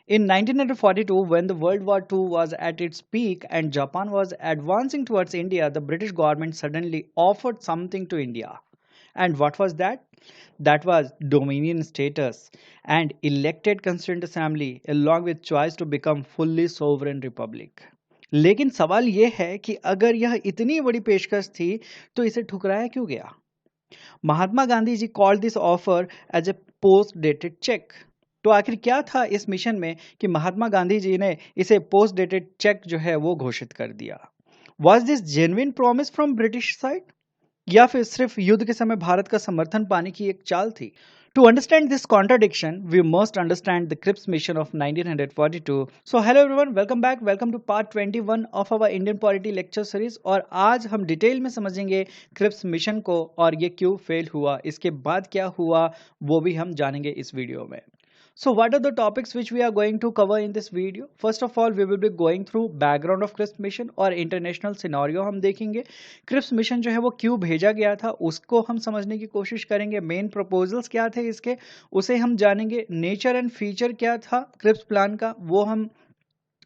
In 1942, when the World War II was at its peak and Japan was advancing towards India, the British government suddenly offered something to India. And what was that? That was dominion status and elected constituent assembly along with choice to become fully sovereign republic. लेकिन सवाल यह है कि अगर यह इतनी बड़ी पेशकश थी तो इसे ठुकराया क्यों गया? Mahatma Gandhi ji called this offer as a post dated cheque. तो आखिर क्या था इस मिशन में कि महात्मा गांधी जी ने इसे पोस्ट डेटेड चेक जो है वो घोषित कर दिया? Was this genuine promise from British side, या फिर सिर्फ युद्ध के समय भारत का समर्थन पाने की एक चाल थी? To understand this contradiction, we must understand the Cripps mission of 1942. So hello everyone, welcome back, welcome to part 21 of our Indian Polity lecture series। और आज हम डिटेल में समझेंगे क्रिप्स मिशन को और ये क्यों फेल हुआ, इसके बाद क्या हुआ वो भी हम जानेंगे इस वीडियो में। So what are the topics which we are going to cover in this video? First of all, we will be going through background of Cripps mission और इंटरनेशनल सिनेरियो हम देखेंगे। क्रिप्स मिशन जो है वो क्यों भेजा गया था उसको हम समझने की कोशिश करेंगे। मेन प्रपोजल्स क्या थे इसके उसे हम जानेंगे। नेचर एंड फीचर क्या था क्रिप्स प्लान का वो हम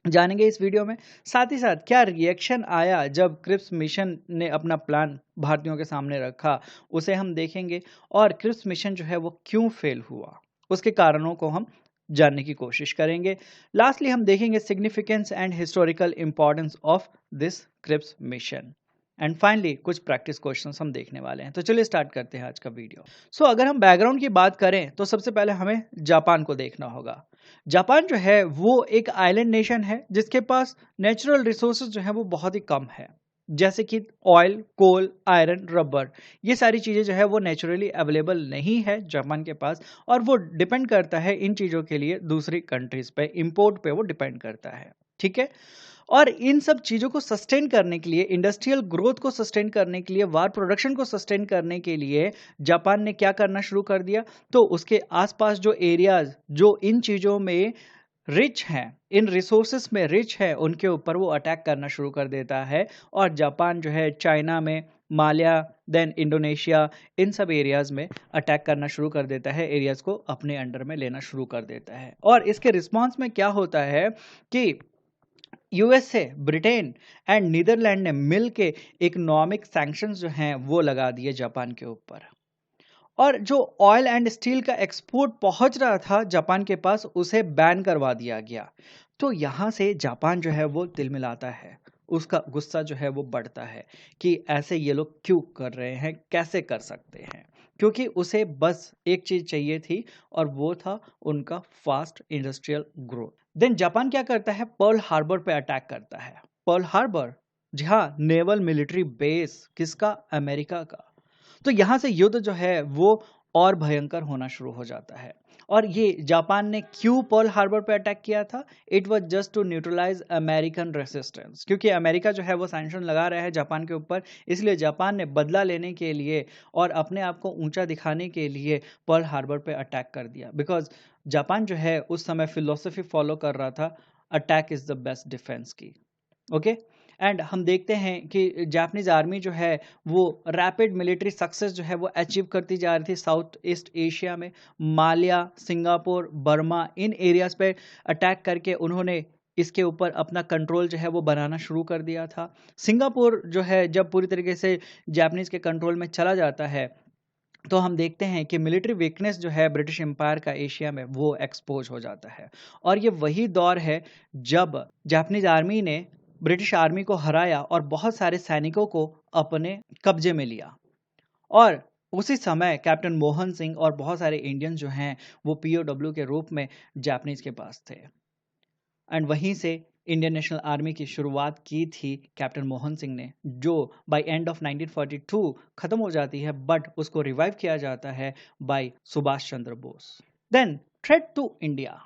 जानेंगे इस वीडियो में। साथ ही साथ क्या रिएक्शन आया जब क्रिप्स मिशन ने अपना प्लान भारतीयों के सामने रखा उसे हम देखेंगे। और क्रिप्स मिशन जो है वो क्यों फेल हुआ उसके कारणों को हम जानने की कोशिश करेंगे। लास्टली हम देखेंगे significance and historical importance of this Cripps mission. And finally कुछ प्रैक्टिस क्वेश्चंस हम देखने वाले हैं। तो चलिए स्टार्ट करते हैं आज का वीडियो। सो अगर हम बैकग्राउंड की बात करें तो सबसे पहले हमें जापान को देखना होगा। जापान जो है वो एक आइलैंड नेशन है जिसके पास नेचुरल रिसोर्सेज जो है वो बहुत ही कम है, जैसे कि ऑयल, कोल, आयरन, रबर। ये सारी चीज़ें जो है वो नेचुरली अवेलेबल नहीं है जापान के पास और वो डिपेंड करता है इन चीज़ों के लिए दूसरी कंट्रीज पे, इंपोर्ट पे वो डिपेंड करता है। ठीक है। और इन सब चीज़ों को सस्टेन करने के लिए, इंडस्ट्रियल ग्रोथ को सस्टेन करने के लिए, वार प्रोडक्शन को सस्टेन करने के लिए जापान ने क्या करना शुरू कर दिया? तो उसके आसपास जो एरियाज जो इन चीज़ों में रिच हैं, इन रिसोर्सेस में रिच है, उनके ऊपर वो अटैक करना शुरू कर देता है। और जापान जो है चाइना में, माल्या, देन इंडोनेशिया, इन सब एरियाज में अटैक करना शुरू कर देता है, एरियाज को अपने अंडर में लेना शुरू कर देता है। और इसके रिस्पॉन्स में क्या होता है कि यूएसए, ब्रिटेन एंड नीदरलैंड ने मिलके इकोनॉमिक सैंक्शंस जो हैं वो लगा दिए जापान के ऊपर। और जो ऑयल एंड स्टील का एक्सपोर्ट पहुंच रहा था जापान के पास उसे बैन करवा दिया गया। तो यहाँ से जापान जो है वो तिलमिलाता है, उसका गुस्सा जो है वो बढ़ता है कि ऐसे ये लोग क्यों कर रहे हैं, कैसे कर सकते हैं। क्योंकि उसे बस एक चीज चाहिए थी और वो था उनका fast industrial growth. Then Japan क्या करता है? पर्ल हार्बर पे अटैक करता है। पर्ल हार्बर, जी हाँ, नेवल मिलिट्री बेस, किसका? अमेरिका का। तो यहाँ से युद्ध जो है वो और भयंकर होना शुरू हो जाता है। और ये जापान ने क्यों पर्ल हार्बर पे अटैक किया था? It was just to neutralise American resistance. क्योंकि अमेरिका जो है वो सैंक्शन लगा रहा है जापान के ऊपर, इसलिए जापान ने बदला लेने के लिए और अपने आप को ऊंचा दिखाने के लिए पर्ल हार्बर पे अटैक कर दिया। बिकॉज जापान जो है उस समय फिलोसफी फॉलो कर रहा था, attack is the best defence की। ओके। एंड हम देखते हैं कि जापानीज आर्मी जो है वो रैपिड मिलिट्री सक्सेस जो है वो अचीव करती जा रही थी साउथ ईस्ट एशिया में। माल्या, सिंगापुर, बर्मा, इन एरियाज पे अटैक करके उन्होंने इसके ऊपर अपना कंट्रोल जो है वो बनाना शुरू कर दिया था। सिंगापुर जो है जब पूरी तरीके से जापानीज के कंट्रोल में चला जाता है तो हम देखते हैं कि मिलिट्री वीकनेस जो है ब्रिटिश एम्पायर का एशिया में वो एक्सपोज हो जाता है। और ये वही दौर है जब जापानीज आर्मी ने ब्रिटिश आर्मी को हराया और बहुत सारे सैनिकों को अपने कब्जे में लिया। और उसी समय कैप्टन मोहन सिंह और बहुत सारे इंडियन जो हैं वो पीओडब्ल्यू के रूप में जापानीज के पास थे। एंड वहीं से इंडियन नेशनल आर्मी की शुरुआत की थी कैप्टन मोहन सिंह ने, जो बाय एंड ऑफ 1942 खत्म हो जाती है, बट उसको रिवाइव किया जाता है by Subhash Chandra Bose. Then threat to India.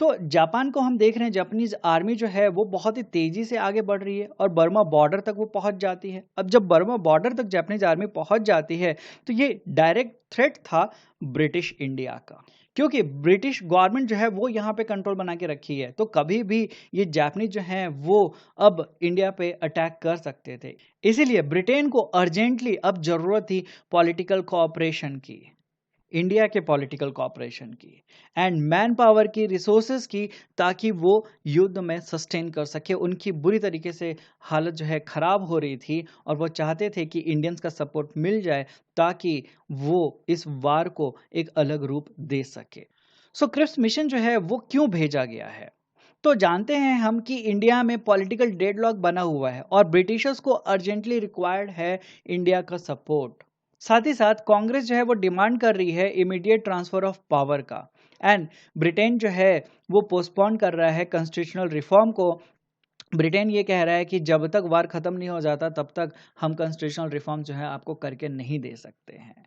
तो जापान को हम देख रहे हैं, जापानीज आर्मी जो है वो बहुत ही तेजी से आगे बढ़ रही है और बर्मा बॉर्डर तक वो पहुंच जाती है। अब जब बर्मा बॉर्डर तक जापानीज आर्मी पहुंच जाती है तो ये डायरेक्ट थ्रेट था ब्रिटिश इंडिया का, क्योंकि ब्रिटिश गवर्नमेंट जो है वो यहाँ पे कंट्रोल बना के रखी है। तो कभी भी ये जापानीज जो हैं वो अब इंडिया पे अटैक कर सकते थे। इसीलिए ब्रिटेन को अर्जेंटली अब जरूरत थी पॉलिटिकल कोऑपरेशन की। इंडिया के पॉलिटिकल कॉपरेशन की एंड मैन पावर की, रिसोर्सेज की, ताकि वो युद्ध में सस्टेन कर सके। उनकी बुरी तरीके से हालत जो है खराब हो रही थी और वो चाहते थे कि इंडियंस का सपोर्ट मिल जाए ताकि वो इस वार को एक अलग रूप दे सके। सो क्रिप्स मिशन जो है वो क्यों भेजा गया है? तो जानते हैं हम कि इंडिया में पॉलिटिकल डेडलॉक बना हुआ है और ब्रिटिशर्स को अर्जेंटली रिक्वायर्ड है इंडिया का सपोर्ट। साथ ही साथ कांग्रेस जो है वो डिमांड कर रही है इमीडिएट ट्रांसफर ऑफ पावर का एंड ब्रिटेन जो है वो पोस्टपोन कर रहा है कॉन्स्टिट्यूशनल रिफॉर्म को। ब्रिटेन ये कह रहा है कि जब तक वार खत्म नहीं हो जाता तब तक हम कॉन्स्टिट्यूशनल रिफॉर्म जो है आपको करके नहीं दे सकते हैं।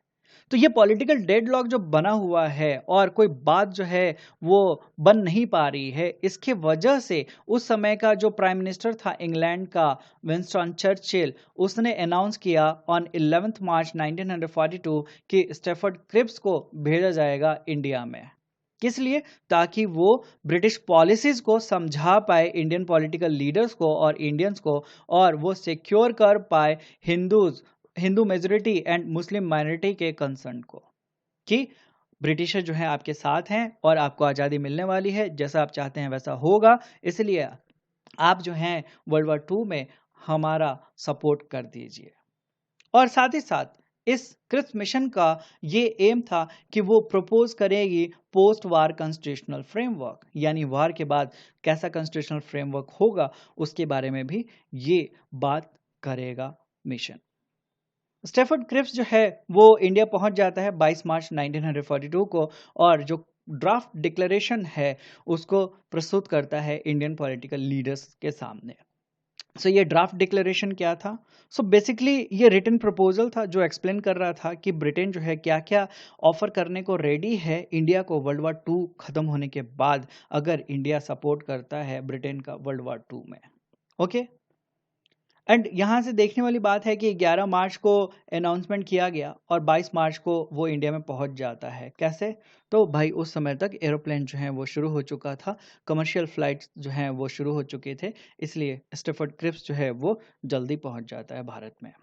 तो ये पॉलिटिकल डेडलॉक जो बना हुआ है और कोई बात जो है वो बन नहीं पा रही है, इसके वजह से उस समय का जो प्राइम मिनिस्टर था इंग्लैंड का, विंस्टन चर्चिल, उसने अनाउंस किया ऑन 11 मार्च 1942 कि स्टैफर्ड क्रिप्स को भेजा जाएगा इंडिया में। किस लिए? ताकि वो ब्रिटिश पॉलिसीज को समझा पाए इंडियन पॉलिटिकल लीडर्स को और इंडियंस को, और वो सिक्योर कर पाए Hindu majority and Muslim minority के कंसर्न को कि ब्रिटिशर जो है आपके साथ हैं और आपको आज़ादी मिलने वाली है, जैसा आप चाहते हैं वैसा होगा, इसलिए आप जो हैं वर्ल्ड वॉर 2 में हमारा सपोर्ट कर दीजिए। और साथ ही साथ इस क्रिप्स मिशन का ये एम था कि वो प्रपोज करेगी पोस्ट वार कॉन्स्टिट्यूशनल फ्रेमवर्क, यानी वार के बाद कैसा कॉन्स्टिट्यूशनल फ्रेमवर्क होगा उसके बारे में भी ये बात करेगा मिशन। स्टैफर्ड क्रिप्स जो है वो इंडिया पहुंच जाता है 22 मार्च 1942 को और जो ड्राफ्ट डिक्लेरेशन है उसको प्रस्तुत करता है इंडियन पॉलिटिकल लीडर्स के सामने। सो ये ड्राफ्ट डिक्लेरेशन क्या था? सो बेसिकली ये रिटन प्रपोजल था जो एक्सप्लेन कर रहा था कि ब्रिटेन जो है क्या क्या ऑफर करने को रेडी है इंडिया को वर्ल्ड वॉर 2 खत्म होने के बाद, अगर इंडिया सपोर्ट करता है ब्रिटेन का वर्ल्ड वॉर 2 में। ओके, एंड यहाँ से देखने वाली बात है कि 11 मार्च को अनाउंसमेंट किया गया और 22 मार्च को वो इंडिया में पहुंच जाता है। कैसे? तो भाई उस समय तक एरोप्लेन जो है वो शुरू हो चुका था, कमर्शियल फ्लाइट्स जो हैं वो शुरू हो चुके थे, इसलिए स्टैफर्ड क्रिप्स जो है वो जल्दी पहुंच जाता है भारत में।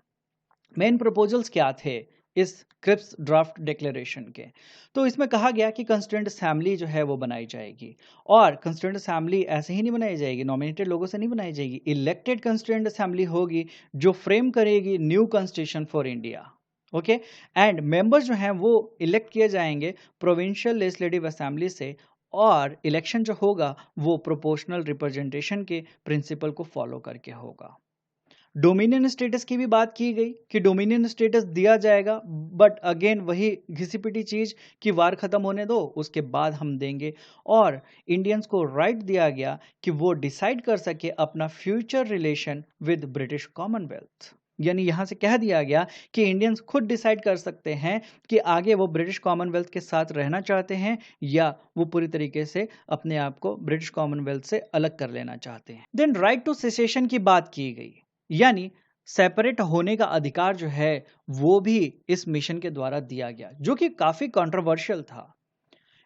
मेन प्रपोजल्स क्या थे इस क्रिप्स ड्राफ्ट डिक्लेरेशन के? तो इसमें कहा गया कि कंस्टिट्यूएंट असेंबली जो है वो बनाई जाएगी, और कंस्टिट्यूएंट असेंबली ऐसे ही नहीं बनाई जाएगी, नॉमिनेटेड लोगों से नहीं बनाई जाएगी, इलेक्टेड कंस्टिट्यूएंट असेंबली होगी जो फ्रेम करेगी new constitution for India. Okay, and members जो हैं वो इलेक्ट किए जाएंगे प्रोविंशियल लेजिस्लेटिव असेंबली से, और इलेक्शन जो होगा वो प्रोपोर्शनल रिप्रेजेंटेशन के प्रिंसिपल को फॉलो करके होगा। डोमिनियन स्टेटस की भी बात की गई कि डोमिनियन स्टेटस दिया जाएगा, बट अगेन वही घिसी पिटी चीज कि वार खत्म होने दो उसके बाद हम देंगे। और इंडियंस को राइट दिया गया कि वो डिसाइड कर सके अपना future relation with British Commonwealth, यानी यहां से कह दिया गया कि इंडियंस खुद डिसाइड कर सकते हैं कि आगे वो ब्रिटिश कॉमनवेल्थ के साथ रहना चाहते हैं या वो पूरी तरीके से अपने आप को ब्रिटिश कॉमनवेल्थ से अलग कर लेना चाहते हैं। देन राइट टू सेसेशन की बात की गई, यानी सेपरेट होने का अधिकार जो है वो भी इस मिशन के द्वारा दिया गया, जो कि काफी कंट्रोवर्शियल था।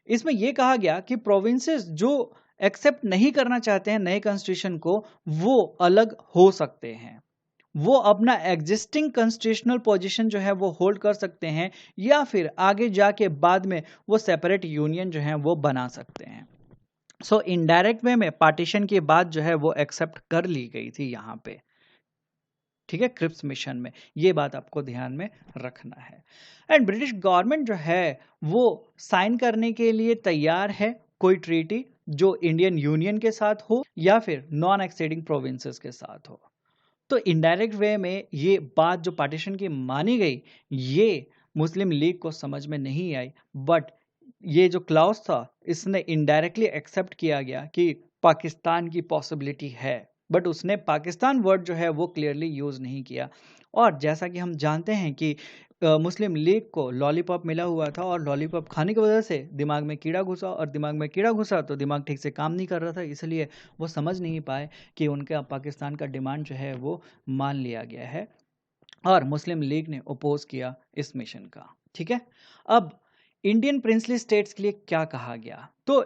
इसमें यह कहा गया कि प्रोविंसेस जो एक्सेप्ट नहीं करना चाहते हैं नए कॉन्स्टिट्यूशन को, वो अलग हो सकते हैं, वो अपना एग्जिस्टिंग कॉन्स्टिट्यूशनल पोजीशन जो है वो होल्ड कर सकते हैं, या फिर आगे जाके बाद में वो सेपरेट यूनियन जो है वो बना सकते हैं। सो इनडायरेक्ट वे में पार्टीशन की बात जो है वो एक्सेप्ट कर ली गई थी यहाँ पे, ठीक है, क्रिप्स मिशन में। ये बात आपको ध्यान में रखना है। एंड ब्रिटिश गवर्नमेंट जो है वो साइन करने के लिए तैयार है कोई ट्रीटी जो इंडियन यूनियन के साथ हो या फिर नॉन एक्सेडिंग प्रोविंसेस के साथ हो। तो इनडायरेक्ट वे में ये बात जो पार्टीशन की मानी गई, ये मुस्लिम लीग को समझ में नहीं आई, बट ये जो क्लाउज था इसने इनडायरेक्टली एक्सेप्ट किया गया कि पाकिस्तान की पॉसिबिलिटी है, बट उसने पाकिस्तान वर्ड जो है वो क्लियरली यूज नहीं किया। और जैसा कि हम जानते हैं कि मुस्लिम लीग को लॉलीपॉप मिला हुआ था और लॉलीपॉप खाने की वजह से दिमाग में कीड़ा घुसा, और दिमाग में कीड़ा घुसा तो दिमाग ठीक से काम नहीं कर रहा था, इसलिए वो समझ नहीं पाए कि उनका पाकिस्तान का डिमांड जो है वो मान लिया गया है, और मुस्लिम लीग ने अपोज किया इस मिशन का। ठीक है, अब इंडियन प्रिंसली स्टेट्स के लिए क्या कहा गया? तो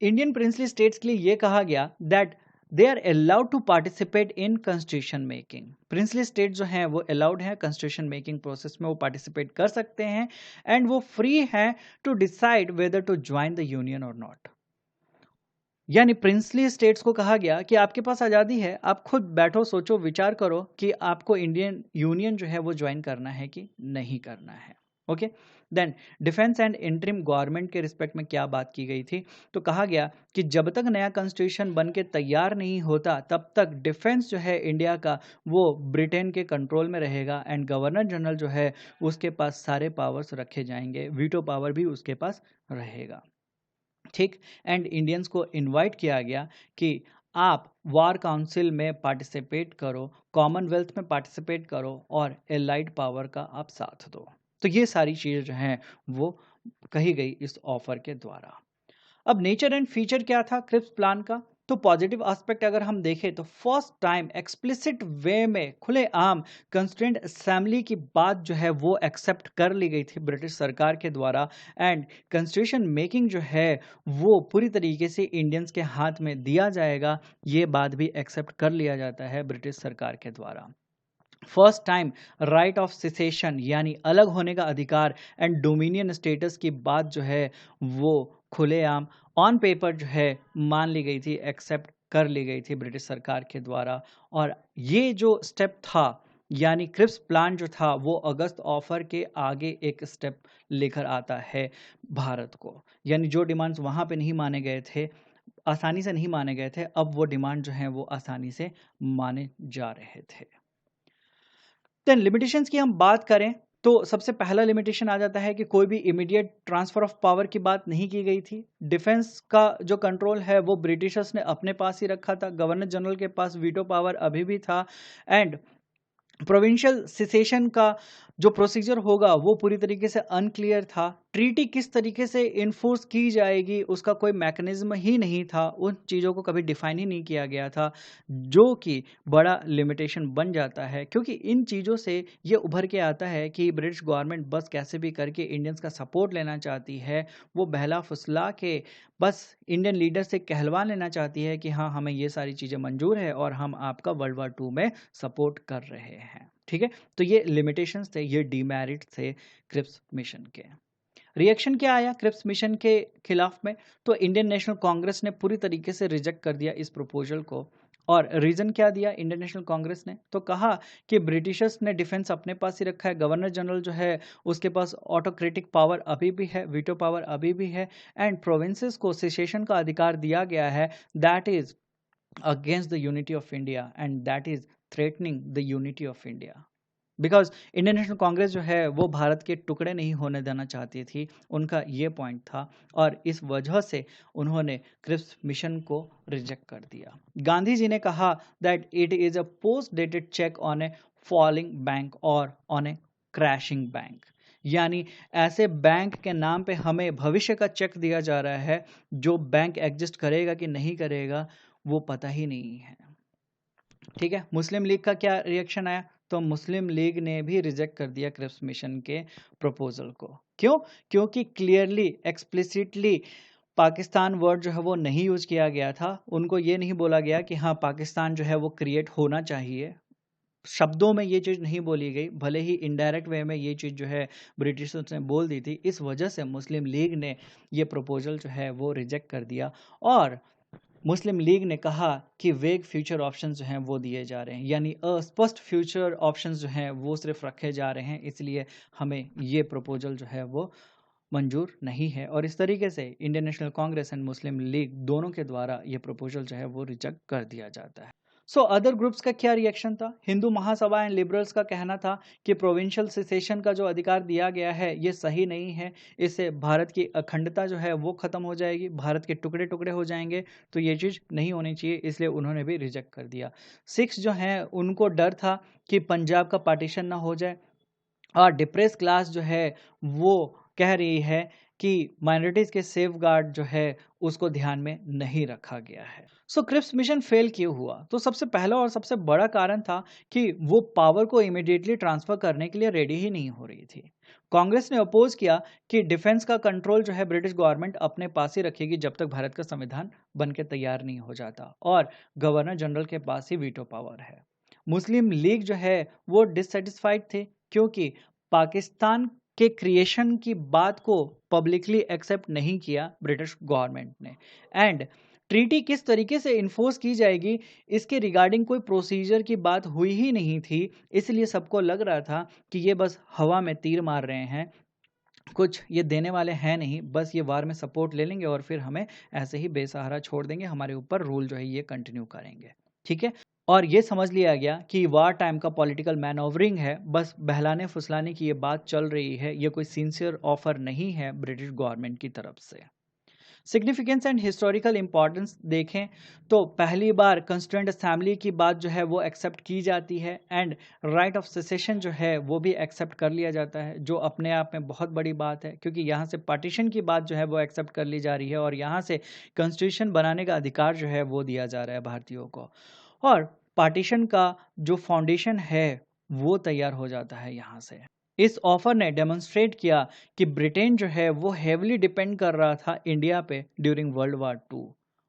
इंडियन प्रिंसली स्टेट्स के लिए यह कहा गया that they are allowed to participate in constitution making. Princely state जो हैं वो अलाउड हैं कॉन्स्टिट्यूशन मेकिंग प्रोसेस में, वो पार्टिसिपेट कर सकते हैं एंड वो फ्री हैं to decide whether to join the union और नॉट। यानी प्रिंसली स्टेट्स को कहा गया कि आपके पास आज़ादी है, आप खुद बैठो, सोचो, विचार करो कि आपको इंडियन यूनियन जो है वो ज्वाइन करना है कि नहीं करना है। Okay, then defence and interim government के रिस्पेक्ट में क्या बात की गई थी, तो कहा गया कि जब तक नया कॉन्स्टिट्यूशन बन के तैयार नहीं होता तब तक डिफेंस जो है इंडिया का वो ब्रिटेन के कंट्रोल में रहेगा एंड गवर्नर जनरल जो है उसके पास सारे पावर्स रखे जाएंगे, वीटो पावर भी उसके पास रहेगा। ठीक, एंड इंडियंस को इनवाइट किया गया कि आप वार काउंसिल में पार्टिसिपेट करो, कॉमनवेल्थ में पार्टिसिपेट करो और एलाइड पावर का आप साथ दो। तो ये सारी चीज़ें जो हैं वो कही गई इस ऑफर के द्वारा। अब नेचर एंड फीचर क्या था क्रिप्स प्लान का, तो पॉजिटिव एस्पेक्ट अगर हम देखें तो फर्स्ट टाइम एक्सप्लिसिट वे में खुलेआम कंस्टिट्यूएंट असेंबली की बात जो है वो एक्सेप्ट कर ली गई थी ब्रिटिश सरकार के द्वारा एंड कॉन्स्टिट्यूशन मेकिंग जो है वो पूरी तरीके से इंडियंस के हाथ में दिया जाएगा, ये बात भी एक्सेप्ट कर लिया जाता है ब्रिटिश सरकार के द्वारा। First time right of cessation यानी अलग होने का अधिकार एंड डोमिनियन स्टेटस की बात जो है वो खुलेआम ऑन पेपर जो है मान ली गई थी, एक्सेप्ट कर ली गई थी ब्रिटिश सरकार के द्वारा। और ये जो स्टेप था यानी क्रिप्स प्लान जो था वो अगस्त ऑफर के आगे एक स्टेप लेकर आता है भारत को, यानी जो डिमांड्स वहाँ पे नहीं माने गए थे, आसानी से नहीं माने गए थे, अब वो डिमांड जो है वो आसानी से माने जा रहे थे। देन लिमिटेशंस की हम बात करें तो सबसे पहला लिमिटेशन आ जाता है कि कोई भी इमीडिएट ट्रांसफर ऑफ पावर की बात नहीं की गई थी। डिफेंस का जो कंट्रोल है वो ब्रिटिशर्स ने अपने पास ही रखा था, गवर्नर जनरल के पास वीटो पावर अभी भी था एंड प्रोविंशियल सिसेशन का जो प्रोसीजर होगा वो पूरी तरीके से अनक्लियर था। ट्रीटी किस तरीके से इन्फोर्स की जाएगी उसका कोई मैकेनिज्म ही नहीं था, उन चीज़ों को कभी डिफाइन ही नहीं किया गया था, जो कि बड़ा लिमिटेशन बन जाता है क्योंकि इन चीज़ों से ये उभर के आता है कि ब्रिटिश गवर्नमेंट बस कैसे भी करके इंडियंस का सपोर्ट लेना चाहती है, वो बहला फुसला के बस इंडियन लीडर से कहलवा लेना चाहती है कि हाँ हमें ये सारी चीज़ें मंजूर है और हम आपका वर्ल्ड वार 2 में सपोर्ट कर रहे हैं। ठीक है, तो ये लिमिटेशंस थे, ये डीमेरिट थे क्रिप्स मिशन के। रिएक्शन क्या आया क्रिप्स मिशन के खिलाफ में, तो इंडियन नेशनल कांग्रेस ने पूरी तरीके से रिजेक्ट कर दिया इस प्रपोजल को। और रीजन क्या दिया इंडियन नेशनल कांग्रेस ने, तो कहा कि ब्रिटिशर्स ने डिफेंस अपने पास ही रखा है, गवर्नर जनरल जो है उसके पास ऑटोक्रेटिक पावर अभी भी है, वीटो पावर अभी भी है एंड प्रोविंसेस को सेसेशन का अधिकार दिया गया है, that is against the unity of India and that is threatening the unity of India. Because Indian national Congress जो है वो भारत के टुकड़े नहीं होने देना चाहती थी, उनका ये पॉइंट था और इस वजह से उन्होंने क्रिप्स मिशन को रिजेक्ट कर दिया। गांधी जी ने कहा that it is a post dated cheque on a falling bank और ऑन ए क्रैशिंग बैंक, यानी ऐसे बैंक के नाम पे हमें भविष्य का चेक दिया जा रहा है, जो बैंक एग्जिस्ट करेगा कि नहीं करेगा वो पता ही नहीं है। ठीक है, मुस्लिम लीग का क्या रिएक्शन आया, तो मुस्लिम लीग ने भी रिजेक्ट कर दिया क्रिप्स मिशन के प्रपोजल को। क्यों? क्योंकि क्लियरली एक्सप्लिसिटली पाकिस्तान वर्ड जो है वो नहीं यूज किया गया था, उनको ये नहीं बोला गया कि हाँ पाकिस्तान जो है वो क्रिएट होना चाहिए, शब्दों में ये चीज़ नहीं बोली गई, भले ही इनडायरेक्ट वे में ये चीज़ जो है ब्रिटिशर्स ने बोल दी थी, इस वजह से मुस्लिम लीग ने ये प्रपोजल जो है वो रिजेक्ट कर दिया। और मुस्लिम लीग ने कहा कि वेग फ्यूचर ऑप्शंस जो हैं वो दिए जा रहे हैं, यानी अस्पष्ट फ्यूचर ऑप्शंस जो हैं वो सिर्फ रखे जा रहे हैं, इसलिए हमें ये प्रपोजल जो है वो मंजूर नहीं है। और इस तरीके से Indian national Congress and Muslim league दोनों के द्वारा ये प्रपोजल जो है वो रिजेक्ट कर दिया जाता है। सो अदर ग्रुप्स का क्या रिएक्शन था, हिंदू महासभा एंड लिबरल्स का कहना था कि प्रोविंशियल सिसेशन का जो अधिकार दिया गया है ये सही नहीं है, इससे भारत की अखंडता जो है वो खत्म हो जाएगी, भारत के टुकड़े टुकड़े हो जाएंगे, तो ये चीज़ नहीं होनी चाहिए, इसलिए उन्होंने भी रिजेक्ट कर दिया। सिख्स जो हैं उनको डर था कि पंजाब का पार्टीशन ना हो जाए और डिप्रेस क्लास जो है वो कह रही है कि माइनॉरिटीज़ के सेफ गार्ड जो है उसको ध्यान में नहीं रखा गया है। सो क्रिप्स मिशन फेल क्यों हुआ, तो सबसे पहला और सबसे बड़ा कारण था कि वो पावर को इमिडिएटली ट्रांसफ़र करने के लिए रेडी ही नहीं हो रही थी। कांग्रेस ने अपोज किया कि डिफेंस का कंट्रोल जो है ब्रिटिश गवर्नमेंट अपने पास ही रखेगी जब तक भारत का संविधान बनके तैयार नहीं हो जाता, और गवर्नर जनरल के पास ही वीटो पावर है। मुस्लिम लीग जो है वो डिससेटिस्फाइड थे, क्योंकि पाकिस्तान के क्रिएशन की बात को पब्लिकली एक्सेप्ट नहीं किया ब्रिटिश गवर्नमेंट ने, एंड ट्रीटी किस तरीके से इन्फोर्स की जाएगी इसके रिगार्डिंग कोई प्रोसीजर की बात हुई ही नहीं थी। इसलिए सबको लग रहा था कि ये बस हवा में तीर मार रहे हैं, कुछ ये देने वाले हैं नहीं, बस ये वार में सपोर्ट ले लेंगे और फिर हमें ऐसे ही बेसहारा छोड़ देंगे, हमारे ऊपर रूल जो है ये कंटिन्यू करेंगे। ठीक है, और ये समझ लिया गया कि वार टाइम का पॉलिटिकल मैनोवरिंग है, बस बहलाने फुसलाने की ये बात चल रही है, ये कोई सिंसियर ऑफर नहीं है ब्रिटिश गवर्नमेंट की तरफ से। सिग्निफिकेंस एंड हिस्टोरिकल इंपॉर्टेंस देखें तो पहली बार कॉन्स्टिट्यूएंट असेंबली की बात जो है वो एक्सेप्ट की जाती है, एंड राइट ऑफ सेसेशन जो है वो भी एक्सेप्ट कर लिया जाता है, जो अपने आप में बहुत बड़ी बात है, क्योंकि यहाँ से पार्टीशन की बात जो है वो एक्सेप्ट कर ली जा रही है और यहाँ से कॉन्स्टिट्यूशन बनाने का अधिकार जो है वो दिया जा रहा है भारतीयों को, और पार्टीशन का जो फाउंडेशन है वो तैयार हो जाता है यहाँ से। इस ऑफर ने डेमोन्स्ट्रेट किया कि ब्रिटेन जो है वो हेवली डिपेंड कर रहा था इंडिया पे ड्यूरिंग वर्ल्ड वार 2,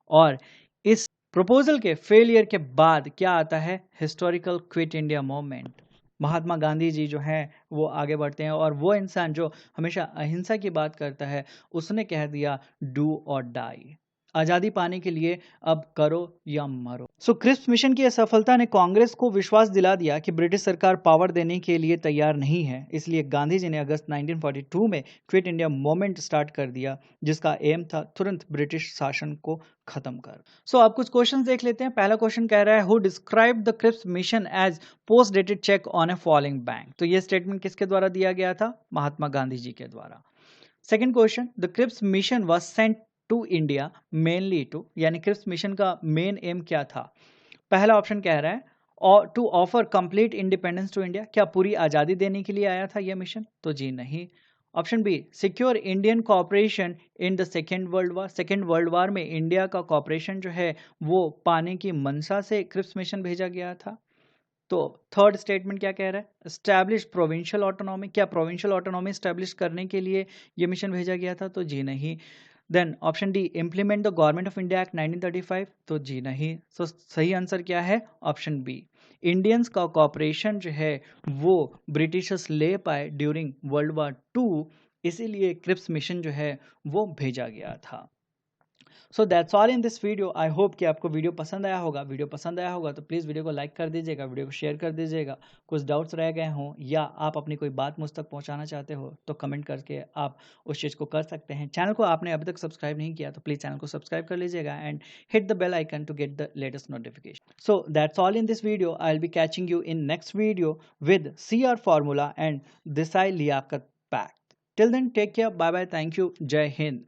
और इस प्रपोजल के फेलियर के बाद क्या आता है, हिस्टोरिकल क्विट इंडिया मूवमेंट। महात्मा गांधी जी जो हैं वो आगे बढ़ते हैं, और वो इंसान जो हमेशा अहिंसा की बात करता है उसने कह दिया डू और डाई, आजादी पाने के लिए अब करो या मरो। सो क्रिप्स मिशन की असफलता ने कांग्रेस को विश्वास दिला दिया कि ब्रिटिश सरकार पावर देने के लिए तैयार नहीं है, इसलिए गांधी जी ने अगस्त 1942 में क्विट इंडिया मूवमेंट स्टार्ट कर दिया, जिसका एम था तुरंत ब्रिटिश शासन को खत्म कर। सो अब कुछ क्वेश्चंस देख लेते हैं। पहला क्वेश्चन कह रहा है who describe the Cripps mission as post dated cheque on a falling bank. तो ये स्टेटमेंट किसके द्वारा दिया गया था, महात्मा गांधी जी के द्वारा। Second question, the Cripps mission was sent to India mainly to, यानी क्रिप्स मिशन का मेन एम क्या था। पहला ऑप्शन कह रहा है और to offer complete independence to India, क्या पूरी आजादी देने के लिए आया था यह मिशन, तो जी नहीं। Option B, secure Indian cooperation in the second world war, second world war में इंडिया का कॉपरेशन जो है वो पाने की मंशा से क्रिप्स मिशन भेजा गया था। तो थर्ड स्टेटमेंट क्या कह रहा है, एस्टैब्लिश प्रोविंशियल ऑटोनॉमी, क्या प्रोविंशियल ऑटोनॉमी एस्टैब्लिश करने के लिए ये मिशन भेजा गया था, तो जी नहीं। Then option D, implement the government of India act 1935, तो जी नहीं। सो सही आंसर क्या है, ऑप्शन बी, इंडियंस का कॉपरेशन जो है वो ब्रिटिशर्स ले पाए ड्यूरिंग वर्ल्ड वार 2, इसीलिए क्रिप्स मिशन जो है वो भेजा गया था। सो that's all in this video. I hope कि आपको वीडियो पसंद आया होगा। वीडियो पसंद आया होगा तो प्लीज़ वीडियो को लाइक कर दीजिएगा, वीडियो को शेयर कर दीजिएगा। कुछ डाउट्स रह गए हों या आप अपनी कोई बात मुझ तक पहुंचाना चाहते हो तो कमेंट करके आप उस चीज़ को कर सकते हैं। चैनल को आपने अभी तक सब्सक्राइब नहीं किया तो प्लीज़ चैनल को सब्सक्राइब कर लीजिएगा and hit the bell icon to get the latest notification. So that's all in this video. I will be catching you in next video with CR formula and Desai Liaquat Pact. Till then, take care. Bye bye. Thank you. Jai Hind.